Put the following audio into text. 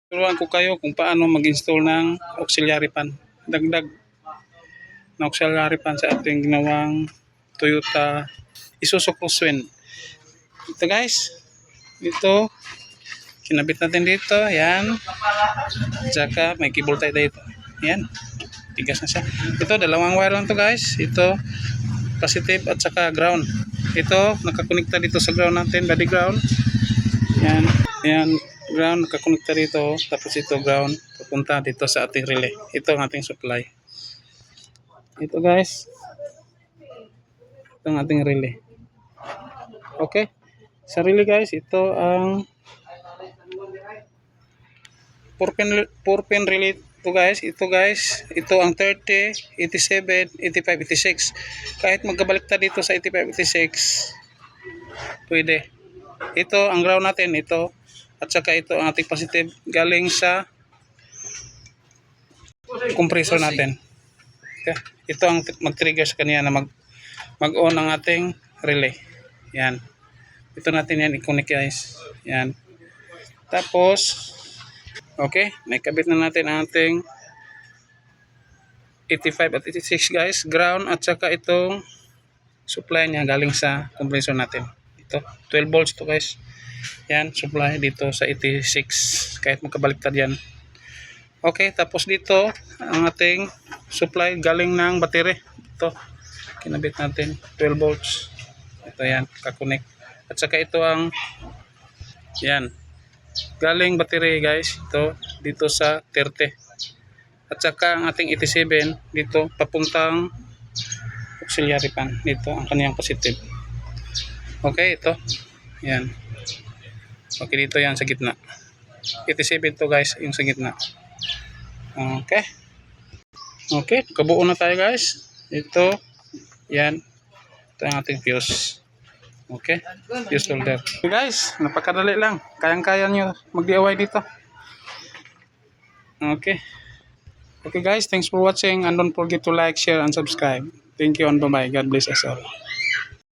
Turuan ko kayo kung paano mag-install ng auxiliary fan. Dagdag na auxiliary fan sa ating ginawang Toyota Isuzu Crosswind. Ito guys, ito kinabit natin dito, yan. Tsaka may cable tie dito. Yan. Tigas na siya. Ito dalawang wire lang to guys. Ito positive at saka ground. Ito nakakonekta dito sa ground natin, body ground. Yan. Yan, ground nakakonekta dito, tapos ito ground papunta dito sa ating relay. Ito ang ating supply. Ito guys. Ito ang ating relay. Okay. Sa relay guys, ito ang 4-pin relay ito guys. Ito ang 30, 87, 85, 86. Kahit magkabaliktad dito sa 85, 86, pwede. Ito ang ground natin, ito. At saka ito ang ating positive galing sa compressor natin. Okay. Ito ang mag-trigger sa kanya na mag-on ang ating relay. Yan. Ito natin yan i-connect guys. Yan. Tapos, okay, naikabit na natin ang ating 85 at 86 guys. Ground at saka itong supply niya galing sa compressor natin. Ito, 12 volts to guys. Yan, supply dito sa 86. Kahit magkabaliktad yan. Okay, tapos dito ang ating supply galing ng battery. Ito, kinabit natin 12 volts. Ito yan, kakonek. At saka ito ang yan, galing battery guys. Ito, dito sa 30. At saka ang ating 87 dito papuntang auxiliary fan. Dito ang kaniyang positive. Okay, ito. Yan. Okay, dito yan sa gitna. 87 to guys, yung sa gitna. Okay. Okay, kabuo na tayo guys. Ito, yan. Ito ang ating fuse. Okay, fuse holder. Okay guys, napakadali lang. Kayang-kaya nyo mag-DIY dito. Okay. Okay guys, thanks for watching and don't forget to like, share, and subscribe. Thank you and bye-bye. God bless us all.